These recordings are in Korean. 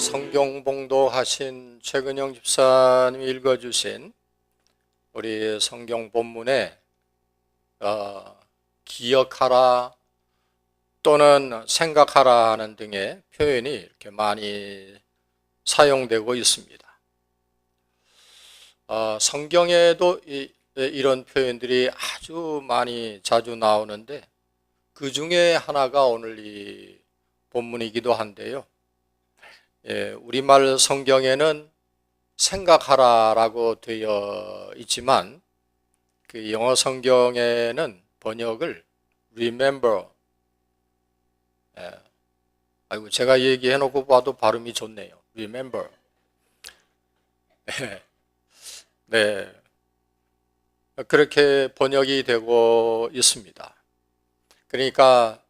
성경 봉독하신 최근영 집사님이 읽어주신 우리 성경 본문에 기억하라 또는 생각하라 하는 등의 표현이 이렇게 많이 사용되고 있습니다. 성경에도 이런 표현들이 아주 많이 자주 나오는데 그 중에 하나가 오늘 이 본문이기도 한데요. 우리말 성경에는 생각하라라고 되어 있지만 그 영어 성경에는 번역을 remember, 아이고 제가 얘기해 놓고 봐도 발음이 좋네요. remember. 네, 그렇게 번역이 되고 있습니다. 그러니까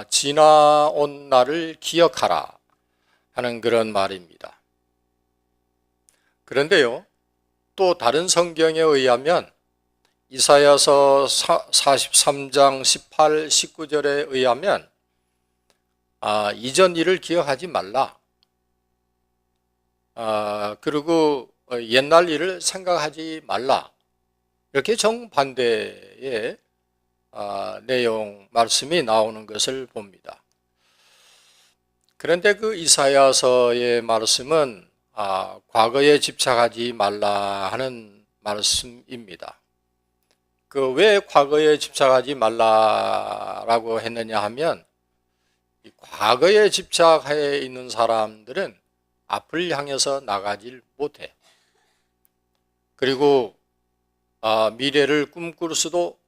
지나온 날을 기억하라 하는 그런 말입니다. 그런데요, 또 다른 성경에 의하면 이사야서 43장 18, 19절에 의하면 이전 일을 기억하지 말라. 그리고 옛날 일을 생각하지 말라. 이렇게 정반대의 내용, 말씀이 나오는 것을 봅니다. 그런데 그 이사야서의 말씀은 과거에 집착하지 말라 하는 말씀입니다. 그 왜 과거에 집착하지 말라라고 했느냐 하면 과거에 집착해 있는 사람들은 앞을 향해서 나가질 못해. 그리고 미래를 꿈꿀 수도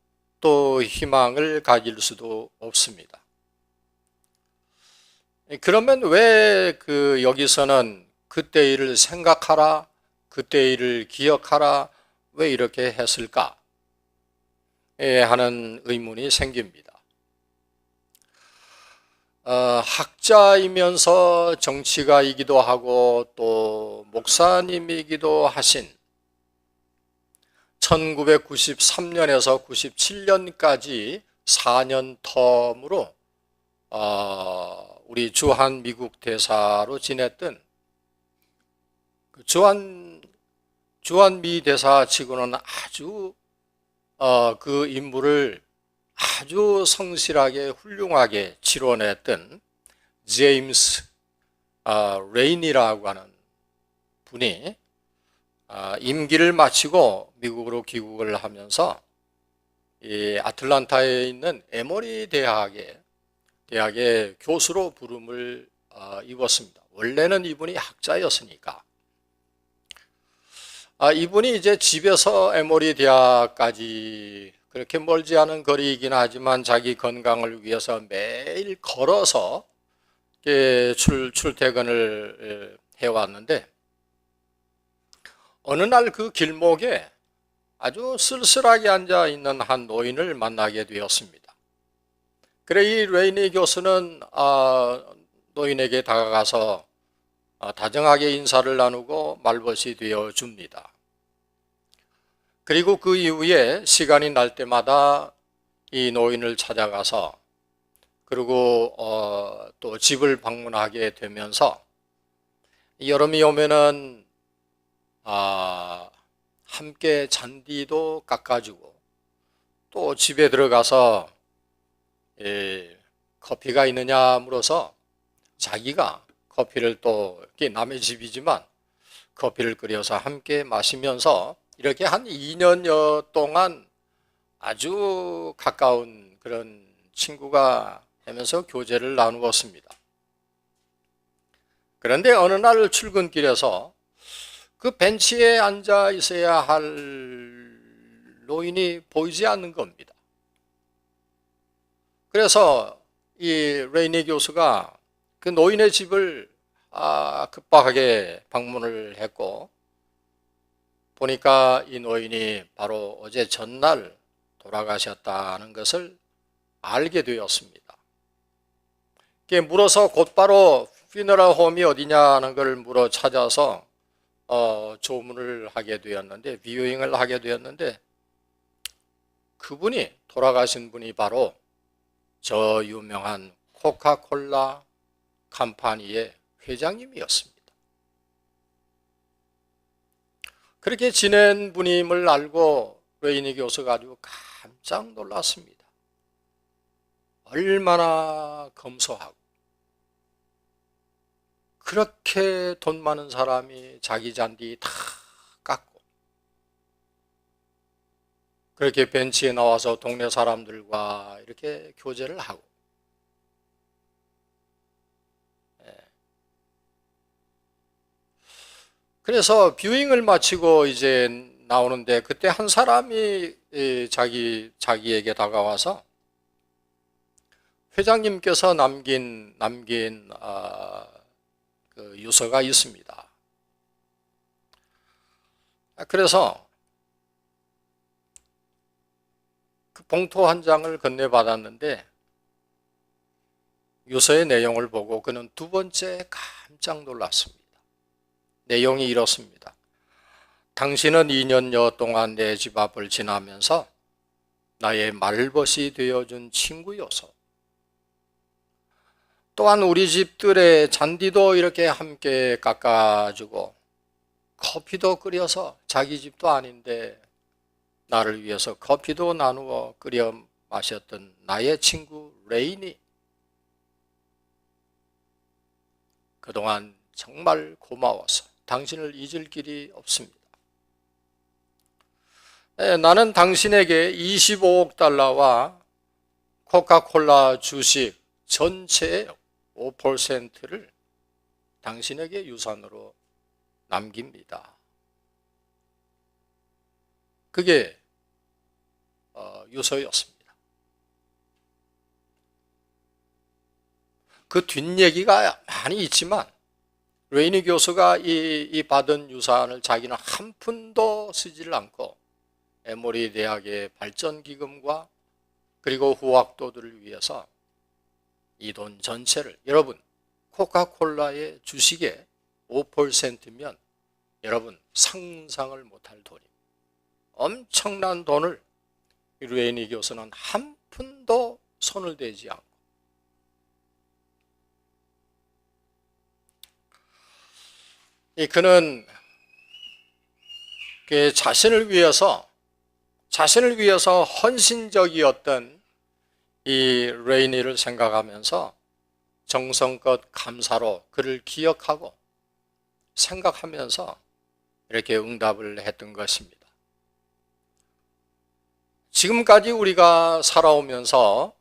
또 희망을 가질 수도 없습니다. 그러면 왜 여기서는 그때 일을 생각하라, 그때 일을 기억하라, 왜 이렇게 했을까? 하는 의문이 생깁니다. 학자이면서 정치가이기도 하고 또 목사님이기도 하신 1993년에서 97년까지 4년 텀으로 우리 주한 미국 대사로 지냈던 주한 미 대사치고는 아주 그 임무를 아주 성실하게 훌륭하게 치러냈던 제임스 레인이라고 하는 분이 임기를 마치고 미국으로 귀국을 하면서 이 아틀란타에 있는 에머리 대학의 교수로 부름을 입었습니다. 원래는 이분이 학자였으니까. 이분이 이제 집에서 에머리 대학까지 그렇게 멀지 않은 거리이긴 하지만 자기 건강을 위해서 매일 걸어서 출퇴근을 해왔는데 어느 날 그 길목에 아주 쓸쓸하게 앉아 있는 한 노인을 만나게 되었습니다. 그래 이 레이니 교수는 노인에게 다가가서 다정하게 인사를 나누고 말벗이 되어 줍니다. 그리고 그 이후에 시간이 날 때마다 이 노인을 찾아가서 그리고 또 집을 방문하게 되면서 여름이 오면은 함께 잔디도 깎아주고 또 집에 들어가서 커피가 있느냐 물어서 자기가 커피를 또 남의 집이지만 커피를 끓여서 함께 마시면서 이렇게 한 2년여 동안 아주 가까운 그런 친구가 되면서 교제를 나누었습니다. 그런데 어느 날 출근길에서 그 벤치에 앉아 있어야 할 노인이 보이지 않는 겁니다. 그래서 이 레이니 교수가 그 노인의 집을 급박하게 방문을 했고 보니까 이 노인이 바로 어제 전날 돌아가셨다는 것을 알게 되었습니다. 물어서 곧바로 피너럴 홈이 어디냐는 걸 물어 찾아서 조문을 하게 되었는데 비유잉을 하게 되었는데 그분이 돌아가신 분이 바로 저 유명한 코카콜라 컴퍼니의 회장님이었습니다. 그렇게 지낸 분임을 알고 레이니 교수가 아주 깜짝 놀랐습니다. 얼마나 검소하고 그렇게 돈 많은 사람이 자기 잔디 다 깎고 그렇게 벤치에 나와서 동네 사람들과 이렇게 교제를 하고 그래서 뷰잉을 마치고 이제 나오는데 그때 한 사람이 자기에게 다가와서 회장님께서 남긴 그 유서가 있습니다. 그래서 그 봉투 한 장을 건네받았는데 유서의 내용을 보고 그는 두 번째 깜짝 놀랐습니다. 내용이 이렇습니다. 당신은 2년여 동안 내 집 앞을 지나면서 나의 말벗이 되어준 친구여서 또한 우리 집들의 잔디도 이렇게 함께 깎아주고 커피도 끓여서 자기 집도 아닌데 나를 위해서 커피도 나누어 끓여 마셨던 나의 친구 레인이 그동안 정말 고마워서 당신을 잊을 길이 없습니다. 나는 당신에게 25억 달러와 코카콜라 주식 전체의 5%를 당신에게 유산으로 남깁니다. 그게 유서였습니다. 그 뒷얘기가 많이 있지만 레이니 교수가 이 받은 유산을 자기는 한 푼도 쓰지를 않고 에모리 대학의 발전기금과 그리고 후학도들을 위해서 이 돈 전체를, 여러분 코카콜라의 주식의 5%면 여러분 상상을 못할 돈입니다. 엄청난 돈을 레이니 교수는 한 푼도 손을 대지 않고 그는 그 자신을 위해서 헌신적이었던 이 레이니를 생각하면서 정성껏 감사로 그를 기억하고 생각하면서 이렇게 응답을 했던 것입니다. 지금까지 우리가 살아오면서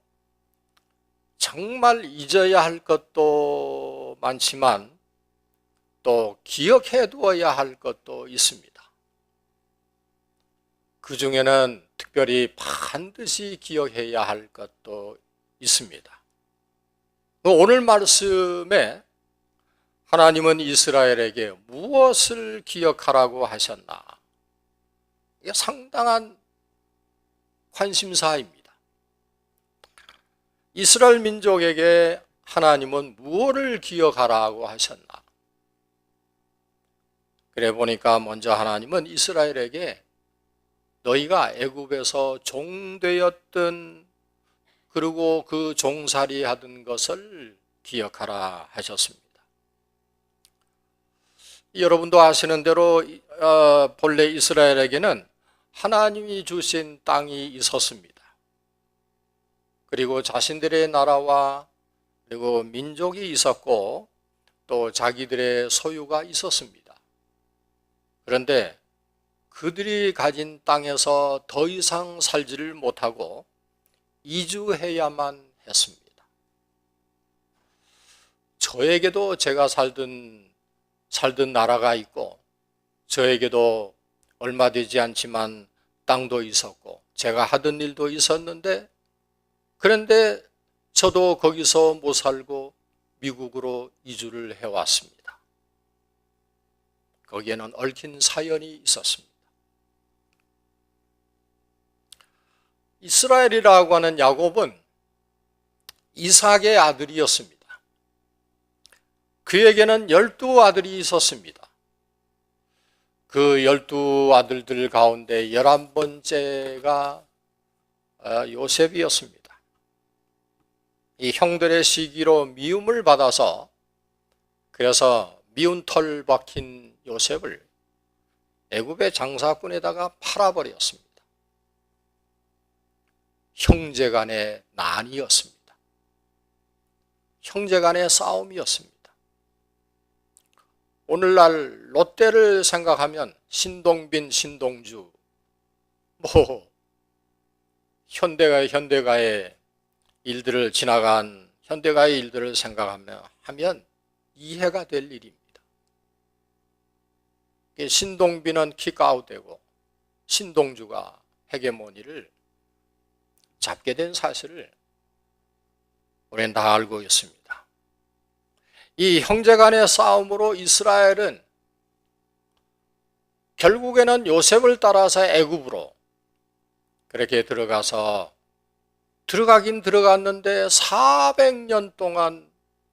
정말 잊어야 할 것도 많지만 또 기억해 두어야 할 것도 있습니다. 그 중에는 특별히 반드시 기억해야 할 것도 있습니다. 오늘 말씀에 하나님은 이스라엘에게 무엇을 기억하라고 하셨나? 이게 상당한 관심사입니다. 이스라엘 민족에게 하나님은 무엇을 기억하라고 하셨나? 그래 보니까 먼저 하나님은 이스라엘에게 너희가 애굽에서 종되었던 그리고 그 종살이 하던 것을 기억하라 하셨습니다. 여러분도 아시는 대로 본래 이스라엘에게는 하나님이 주신 땅이 있었습니다. 그리고 자신들의 나라와 그리고 민족이 있었고 또 자기들의 소유가 있었습니다. 그런데 그들이 가진 땅에서 더 이상 살지를 못하고 이주해야만 했습니다. 저에게도 제가 살던 나라가 있고 저에게도 얼마 되지 않지만 땅도 있었고 제가 하던 일도 있었는데 그런데 저도 거기서 못 살고 미국으로 이주를 해왔습니다. 거기에는 얽힌 사연이 있었습니다. 이스라엘이라고 하는 야곱은 이삭의 아들이었습니다. 그에게는 12아들이 있었습니다. 그 12아들들 가운데 11번째가 요셉이었습니다. 이 형들의 시기로 미움을 받아서 그래서 미운 털 박힌 요셉을 애굽의 장사꾼에다가 팔아버렸습니다. 형제간의 난이었습니다. 형제간의 싸움이었습니다. 오늘날 롯데를 생각하면 신동빈, 신동주, 현대가의 일들을 지나간 현대가의 일들을 생각하면 이해가 될 일입니다. 신동빈은 킥아웃되고 신동주가 헤게모니를 잡게 된 사실을 우리는 다 알고 있습니다. 이 형제간의 싸움으로 이스라엘은 결국에는 요셉을 따라서 애굽으로 그렇게 들어가긴 들어갔는데 400년 동안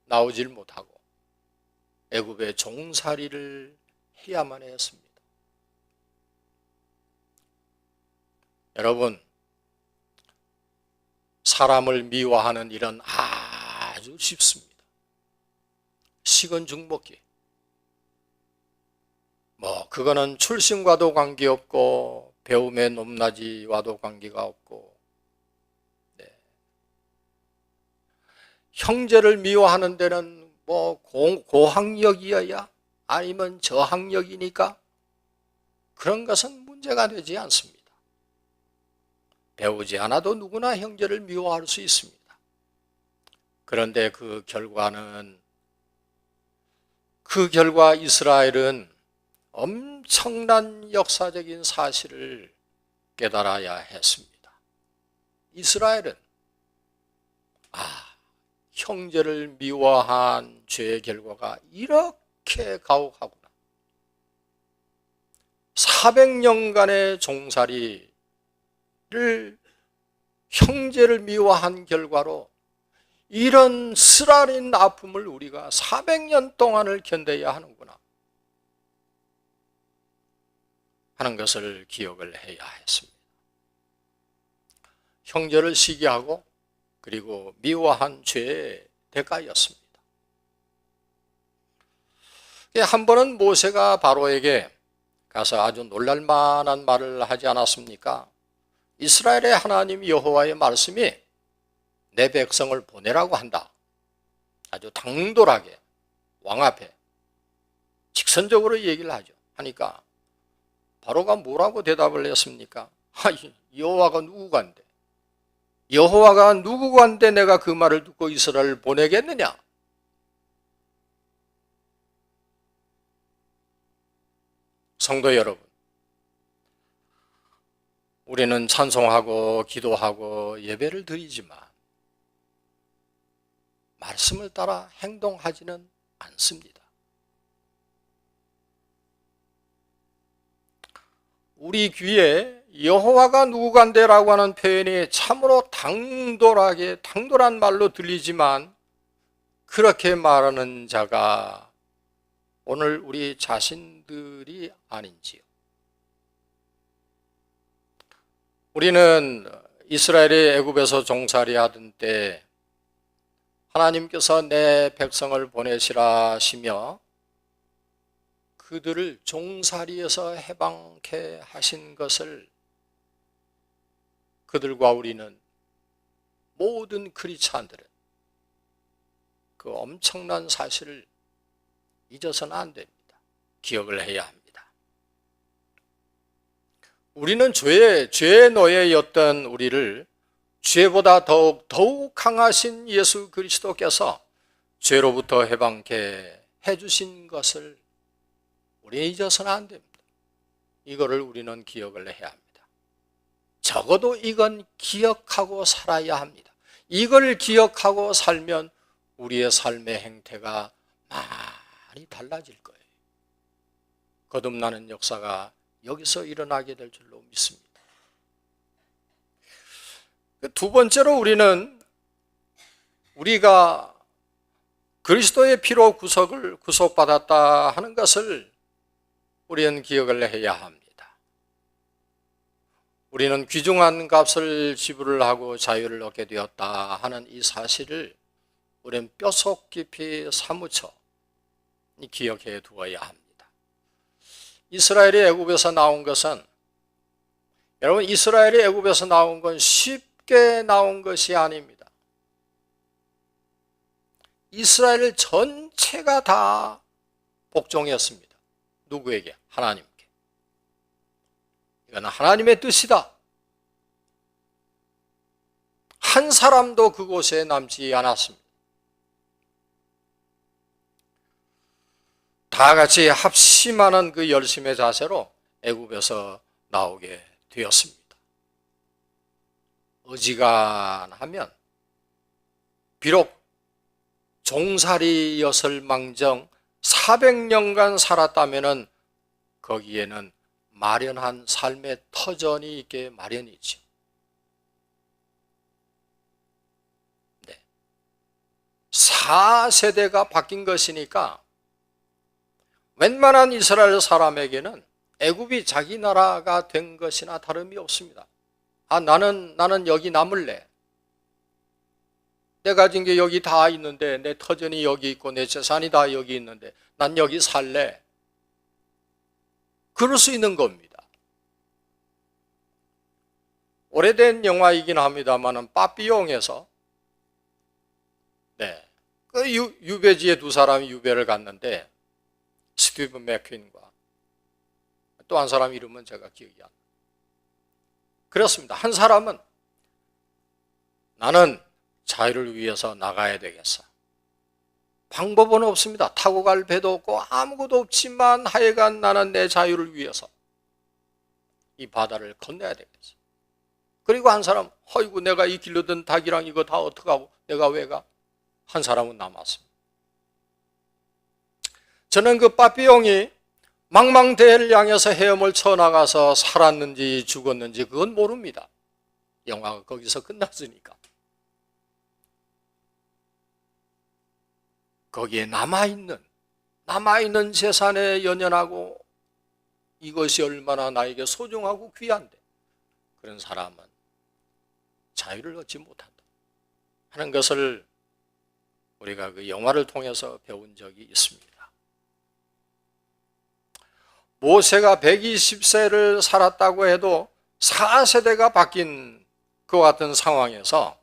나오질 못하고 애굽의 종살이를 해야만 했습니다. 여러분, 사람을 미워하는 일은 아주 쉽습니다. 식은 죽 먹기. 그거는 출신과도 관계없고 배움의 높낮이와도 관계가 없고, 형제를 미워하는 데는 고학력이어야 아니면 저학력이니까 그런 것은 문제가 되지 않습니다. 배우지 않아도 누구나 형제를 미워할 수 있습니다. 그런데 그 결과 이스라엘은 엄청난 역사적인 사실을 깨달아야 했습니다. 이스라엘은 형제를 미워한 죄의 결과가 이렇게 가혹하구나. 400년간의 종살이를 형제를 미워한 결과로 이런 쓰라린 아픔을 우리가 400년 동안을 견뎌야 하는구나 하는 것을 기억을 해야 했습니다. 형제를 시기하고 그리고 미워한 죄의 대가였습니다. 한 번은 모세가 바로에게 가서 아주 놀랄만한 말을 하지 않았습니까? 이스라엘의 하나님 여호와의 말씀이 내 백성을 보내라고 한다. 아주 당돌하게 왕 앞에 직선적으로 얘기를 하죠. 하니까 바로가 뭐라고 대답을 했습니까? 여호와가 누구간데? 여호와가 누구간데 내가 그 말을 듣고 이스라엘을 보내겠느냐? 성도 여러분, 우리는 찬송하고 기도하고 예배를 드리지만 말씀을 따라 행동하지는 않습니다. 우리 귀에 여호와가 누구간데라고 하는 표현이 참으로 당돌한 말로 들리지만 그렇게 말하는 자가 오늘 우리 자신들이 아닌지요. 우리는 이스라엘이 애굽에서 종살이 하던 때 하나님께서 내 백성을 보내시라 하시며 그들을 종살이에서 해방케 하신 것을 그들과 우리는 모든 크리스찬들은 그 엄청난 사실을 잊어서는 안 됩니다. 기억을 해야 합니다. 우리는 죄의 노예였던 우리를 죄보다 더욱 강하신 예수 그리스도께서 죄로부터 해방케 해주신 것을 우리 잊어서는 안 됩니다. 이거를 우리는 기억을 해야 합니다. 적어도 이건 기억하고 살아야 합니다. 이걸 기억하고 살면 우리의 삶의 행태가 많이 달라질 거예요. 거듭나는 역사가 여기서 일어나게 될 줄로 믿습니다. 두 번째로 우리가 그리스도의 피로 구속받았다 하는 것을 우리는 기억을 해야 합니다. 우리는 귀중한 값을 지불을 하고 자유를 얻게 되었다 하는 이 사실을 우리는 뼛속 깊이 사무쳐 기억해 두어야 합니다. 이스라엘이 애굽에서 나온 것은, 여러분, 이스라엘이 애굽에서 나온 건 쉽게 나온 것이 아닙니다. 이스라엘 전체가 다 복종했습니다. 누구에게? 하나님께. 이건 하나님의 뜻이다. 한 사람도 그곳에 남지 않았습니다. 다 같이 합심하는 그 열심의 자세로 애굽에서 나오게 되었습니다. 어지간하면 비록 종살이였을 망정 400년간 살았다면 거기에는 마련한 삶의 터전이 있게 마련이죠. 네. 4세대가 바뀐 것이니까 웬만한 이스라엘 사람에게는 애굽이 자기 나라가 된 것이나 다름이 없습니다. 아, 나는 여기 남을래. 내가 가진 게 여기 다 있는데, 내 터전이 여기 있고 내 재산이 다 여기 있는데 난 여기 살래. 그럴 수 있는 겁니다. 오래된 영화이긴 합니다만 빠삐용에서 그 유배지에 두 사람이 유배를 갔는데 스티브 맥퀸과 또 한 사람 이름은 제가 기억이 안 나요. 그렇습니다. 한 사람은 나는 자유를 위해서 나가야 되겠어. 방법은 없습니다. 타고 갈 배도 없고 아무것도 없지만 하여간 나는 내 자유를 위해서 이 바다를 건너야 되겠어. 그리고 한 사람, 어이구 내가 이 길르던 닭이랑 이거 다 어떡하고 내가 왜 가? 한 사람은 남았습니다. 저는 그 빠삐용이 망망대해를 향해서 헤엄을 쳐나가서 살았는지 죽었는지 그건 모릅니다. 영화가 거기서 끝났으니까. 거기에 남아있는 재산에 연연하고 이것이 얼마나 나에게 소중하고 귀한데 그런 사람은 자유를 얻지 못한다 하는 것을 우리가 그 영화를 통해서 배운 적이 있습니다. 모세가 120세를 살았다고 해도 4세대가 바뀐 그 같은 상황에서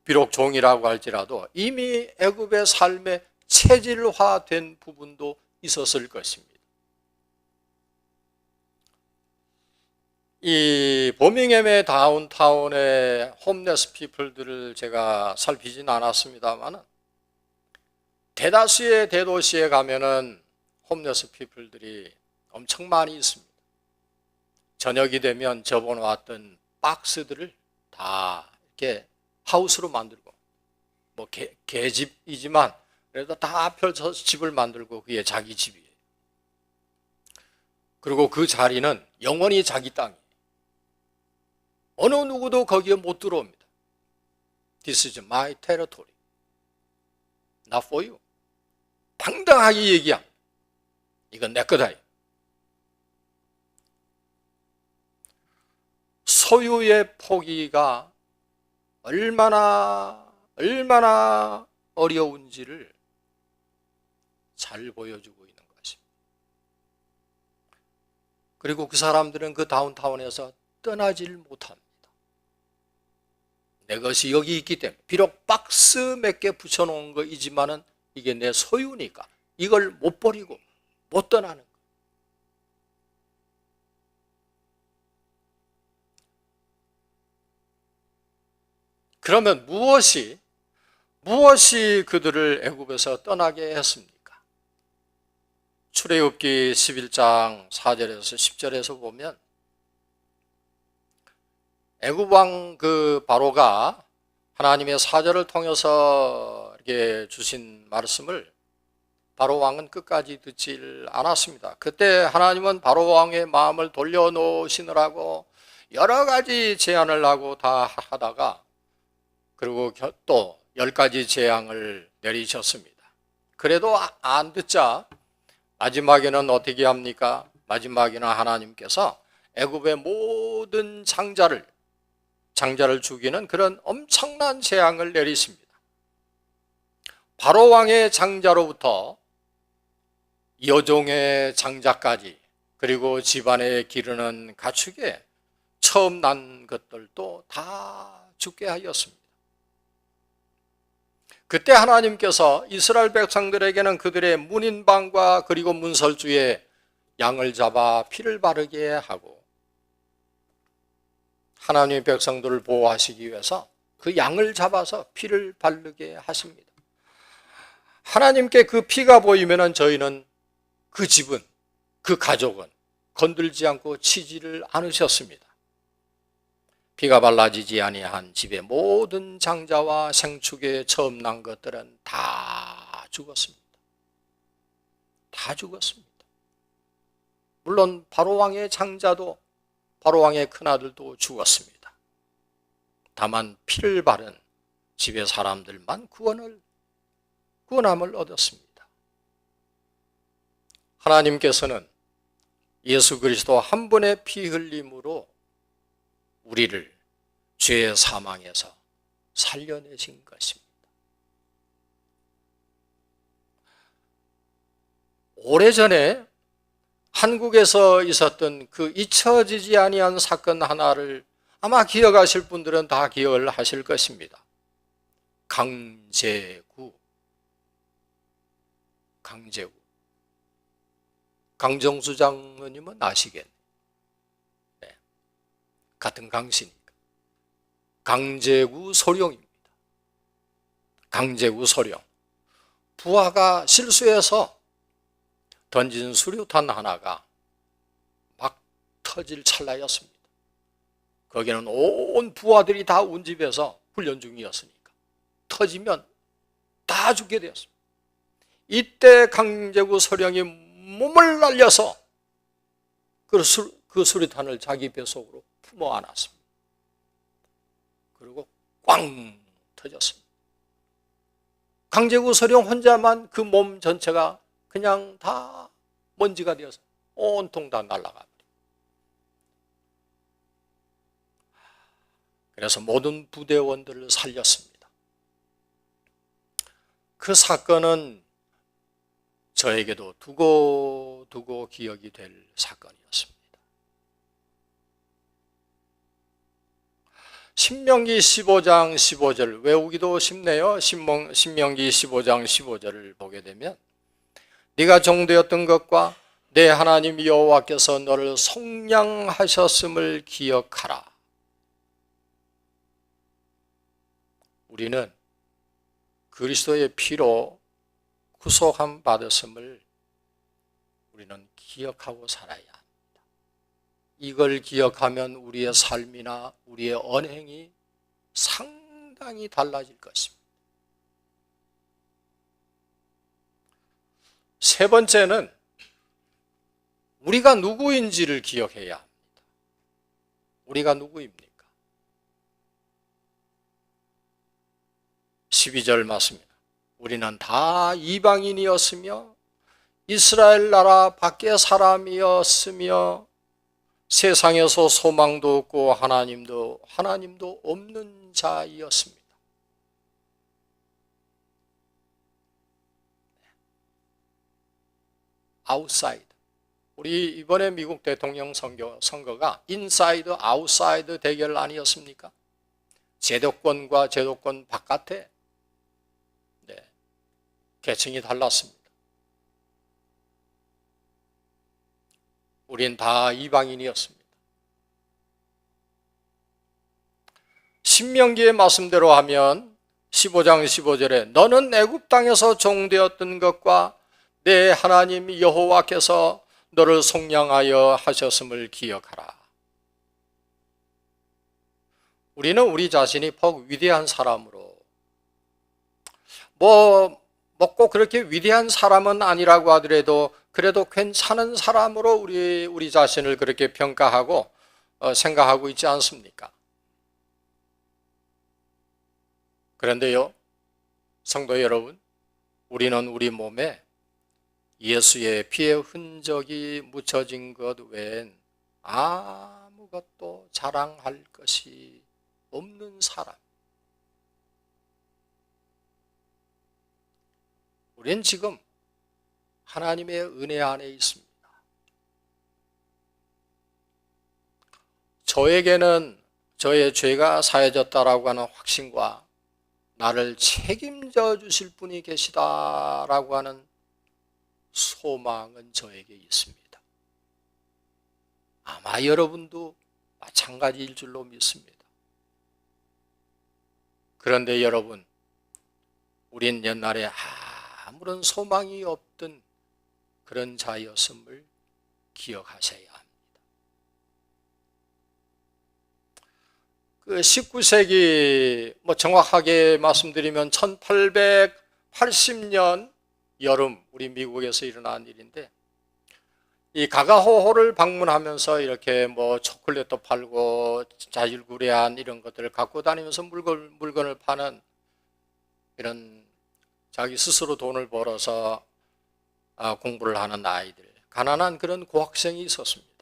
비록 종이라고 할지라도 이미 애굽의 삶에 체질화된 부분도 있었을 것입니다. 이 버밍햄의 다운타운의 홈레스 피플들을 제가 살피진 않았습니다만 대다수의 대도시에 가면은 홈레스 피플들이 엄청 많이 있습니다. 저녁이 되면 접어놓았던 박스들을 다 이렇게 하우스로 만들고 뭐 개집이지만 그래도 다 펼쳐서 집을 만들고 그게 자기 집이에요. 그리고 그 자리는 영원히 자기 땅이에요. 어느 누구도 거기에 못 들어옵니다. This is my territory. Not for you. 당당하게 얘기합니다. 이건 내 거다. 소유의 포기가 얼마나 어려운지를 잘 보여주고 있는 것입니다. 그리고 그 사람들은 그 다운타운에서 떠나질 못합니다. 내 것이 여기 있기 때문에 비록 박스 몇 개 붙여놓은 거이지만은 이게 내 소유니까 이걸 못 버리고 못 떠나는 거예요. 그러면 무엇이 그들을 애굽에서 떠나게 했습니까? 출애굽기 11장 4절에서 10절에서 보면 애굽 왕 그 바로가 하나님의 사절을 통해서 이렇게 주신 말씀을 바로 왕은 끝까지 듣질 않았습니다. 그때 하나님은 바로 왕의 마음을 돌려놓으시느라고 여러 가지 제안을 하고 다 하다가 그리고 또 10가지 재앙을 내리셨습니다. 그래도 안 듣자 마지막에는 어떻게 합니까? 마지막에는 하나님께서 애굽의 모든 장자를 죽이는 그런 엄청난 재앙을 내리십니다. 바로 왕의 장자로부터 여종의 장자까지 그리고 집안에 기르는 가축에 처음 난 것들도 다 죽게 하였습니다. 그때 하나님께서 이스라엘 백성들에게는 그들의 문인방과 그리고 문설주에 양을 잡아 피를 바르게 하고 하나님의 백성들을 보호하시기 위해서 그 양을 잡아서 피를 바르게 하십니다. 하나님께 그 피가 보이면 저희는 그 집은, 그 가족은 건들지 않고 치지를 않으셨습니다. 피가 발라지지 아니한 집의 모든 장자와 생축에 처음 난 것들은 다 죽었습니다. 다 죽었습니다. 물론 바로왕의 장자도, 바로왕의 큰아들도 죽었습니다. 다만 피를 바른 집의 사람들만 구원함을 얻었습니다. 하나님께서는 예수 그리스도 한 분의 피 흘림으로 우리를 죄의 사망에서 살려내신 것입니다. 오래전에 한국에서 있었던 그 잊혀지지 아니한 사건 하나를 아마 기억하실 분들은 다 기억을 하실 것입니다. 강제구. 강정수 장로님은 아시겠네요. 네. 같은 강씨니까. 강제구 소룡입니다. 강제구 소룡. 부하가 실수해서 던진 수류탄 하나가 막 터질 찰나였습니다. 거기는 온 부하들이 다 운집해서 훈련 중이었으니까 터지면 다 죽게 되었습니다. 이때 강제구 소령이 몸을 날려서 그 수류탄을 자기 뱃속으로 품어 안았습니다. 그리고 꽝 터졌습니다. 강제구 소령 혼자만 그 몸 전체가 그냥 다 먼지가 되어서 온통 다 날아갑니다. 그래서 모든 부대원들을 살렸습니다. 그 사건은 저에게도 두고 기억이 될 사건이었습니다. 신명기 15장 15절 외우기도 쉽네요. 신명기 15장 15절을 보게 되면 네가 종되었던 것과 내 하나님 여호와께서 너를 속량하셨음을 기억하라. 우리는 그리스도의 피로 구속함 받았음을 우리는 기억하고 살아야 합니다. 이걸 기억하면 우리의 삶이나 우리의 언행이 상당히 달라질 것입니다. 세 번째는 우리가 누구인지를 기억해야 합니다. 우리가 누구입니까? 12절 말씀입니다. 우리는 다 이방인이었으며 이스라엘 나라 밖의 사람이었으며 세상에서 소망도 없고 하나님도 없는 자이었습니다. 아웃사이드. 우리 이번에 미국 대통령 선거가 인사이드 아웃사이드 대결 아니었습니까? 제도권과 제도권 바깥에 계층이 달랐습니다. 우린 다 이방인이었습니다. 신명기의 말씀대로 하면 15장 15절에 너는 애굽 땅에서 종되었던 것과 내 하나님 여호와께서 너를 속량하여 하셨음을 기억하라. 우리는 우리 자신이 퍽 위대한 사람으로 꼭 그렇게 위대한 사람은 아니라고 하더라도 그래도 괜찮은 사람으로 우리 자신을 그렇게 평가하고 생각하고 있지 않습니까? 그런데요, 성도 여러분, 우리는 우리 몸에 예수의 피의 흔적이 묻혀진 것 외엔 아무것도 자랑할 것이 없는 사람. 우린 지금 하나님의 은혜 안에 있습니다. 저에게는 저의 죄가 사해졌다라고 하는 확신과 나를 책임져 주실 분이 계시다라고 하는 소망은 저에게 있습니다. 아마 여러분도 마찬가지일 줄로 믿습니다. 그런데 여러분, 우린 옛날에 아무런 소망이 없던 그런 자였음을 기억하셔야 합니다. 그 19세기 정확하게 말씀드리면 1880년 여름 우리 미국에서 일어난 일인데, 이 가가호호를 방문하면서 이렇게 초콜릿도 팔고 자질구레한 이런 것들을 갖고 다니면서 물건을 파는 이런 자기 스스로 돈을 벌어서 공부를 하는 아이들, 가난한 그런 고학생이 있었습니다.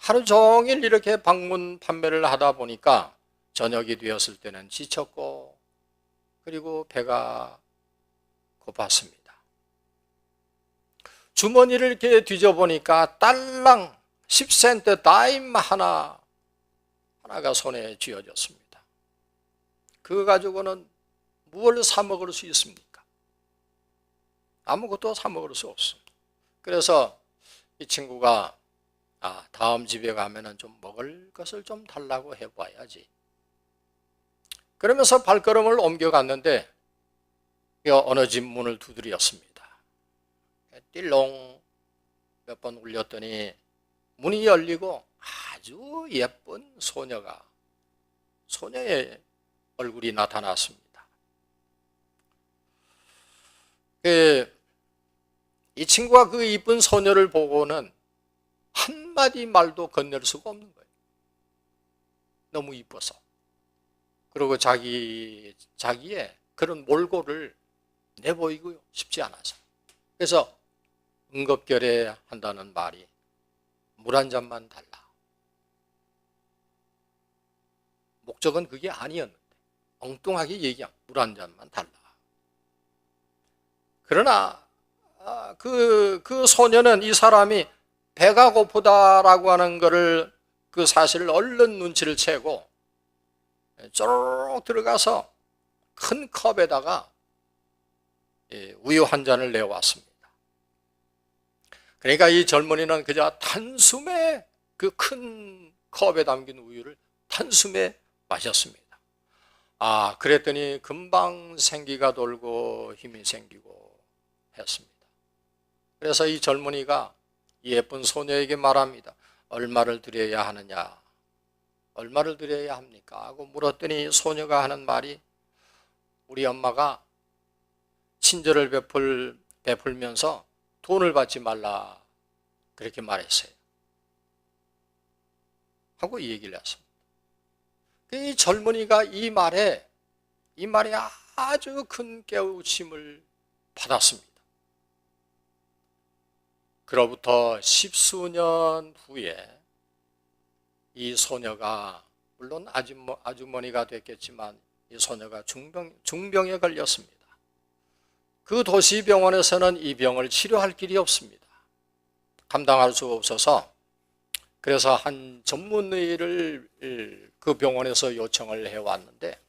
하루 종일 이렇게 방문 판매를 하다 보니까 저녁이 되었을 때는 지쳤고 그리고 배가 고팠습니다. 주머니를 이렇게 뒤져보니까 달랑 10센트 다임 하나가 손에 쥐어졌습니다. 그거 가지고는 무엇을 사 먹을 수 있습니까? 아무것도 사 먹을 수 없습니다. 그래서 이 친구가 다음 집에 가면은 좀 먹을 것을 좀 달라고 해봐야지. 그러면서 발걸음을 옮겨갔는데 어느 집 문을 두드렸습니다. 띨롱 몇 번 울렸더니 문이 열리고 아주 예쁜 소녀의 얼굴이 나타났습니다. 이 친구가 그 이쁜 소녀를 보고는 한마디 말도 건넬 수가 없는 거예요. 너무 이뻐서. 그리고 자기의 그런 몰골을 내보이고 싶지 않아서. 그래서 응급결례한다는 말이 물 한 잔만 달라. 목적은 그게 아니었는데 엉뚱하게 얘기한 물 한 잔만 달라. 그러나 그 소녀는 이 사람이 배가 고프다라고 하는 것을 그 사실을 얼른 눈치를 채고 쪼르륵 들어가서 큰 컵에다가 우유 한 잔을 내왔습니다. 그러니까 이 젊은이는 그저 단숨에 그 큰 컵에 담긴 우유를 단숨에 마셨습니다. 그랬더니 금방 생기가 돌고 힘이 생기고 했습니다. 그래서 이 젊은이가 이 예쁜 소녀에게 말합니다. 얼마를 드려야 하느냐? 얼마를 드려야 합니까? 하고 물었더니 소녀가 하는 말이 우리 엄마가 친절을 베풀면서 돈을 받지 말라 그렇게 말했어요. 하고 얘기를 했습니다. 이 젊은이가 이 말에 아주 큰 깨우침을 받았습니다. 그로부터 십수년 후에 이 소녀가 물론 아주머니가 됐겠지만 이 소녀가 중병에 걸렸습니다. 그 도시병원에서는 이 병을 치료할 길이 없습니다. 감당할 수 없어서 그래서 한 전문의를 그 병원에서 요청을 해왔는데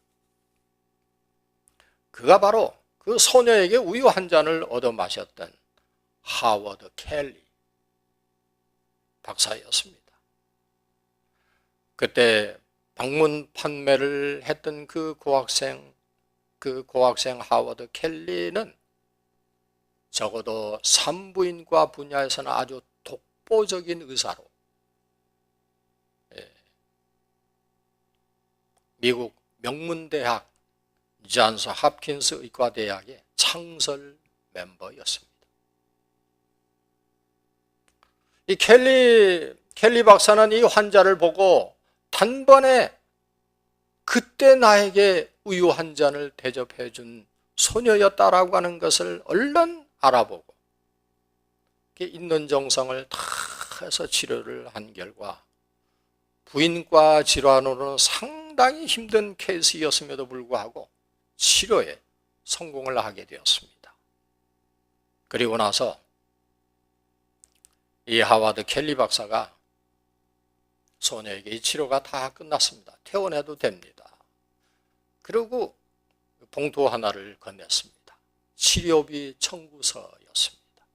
그가 바로 그 소녀에게 우유 한 잔을 얻어 마셨던 하워드 켈리 박사였습니다. 그때 방문 판매를 했던 그 고학생 하워드 켈리는 적어도 산부인과 분야에서는 아주 독보적인 의사로 미국 명문대학 존스 홉킨스 의과대학의 창설 멤버였습니다. 이 켈리 박사는 이 환자를 보고 단번에 그때 나에게 우유 한 잔을 대접해 준 소녀였다라고 하는 것을 얼른 알아보고 있는 정성을 다 해서 치료를 한 결과 부인과 질환으로는 상당히 힘든 케이스였음에도 불구하고 치료에 성공을 하게 되었습니다. 그리고 나서 이 하워드 켈리 박사가 소녀에게 이 치료가 다 끝났습니다. 퇴원해도 됩니다. 그리고 봉투 하나를 건넸습니다. 치료비 청구서였습니다.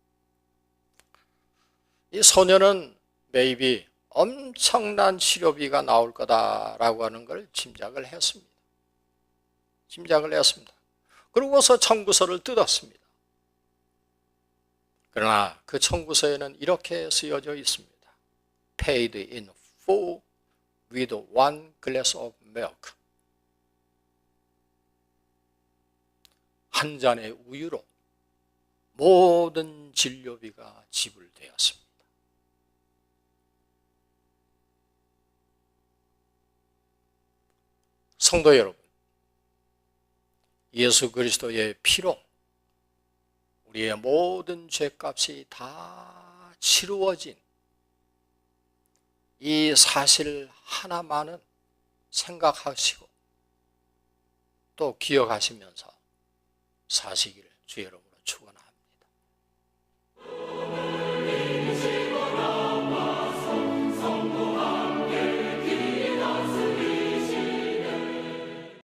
이 소녀는 매입이 엄청난 치료비가 나올 거다라고 하는 걸 짐작을 했습니다. 그러고서 청구서를 뜯었습니다. 그러나 그 청구서에는 이렇게 쓰여져 있습니다. Paid in full with one glass of milk. 한 잔의 우유로 모든 진료비가 지불되었습니다. 성도 여러분, 예수 그리스도의 피로 우리의 모든 죄값이 다 치루어진 이 사실 하나만은 생각하시고 또 기억하시면서 사시기를 주의 이름으로 축원합니다.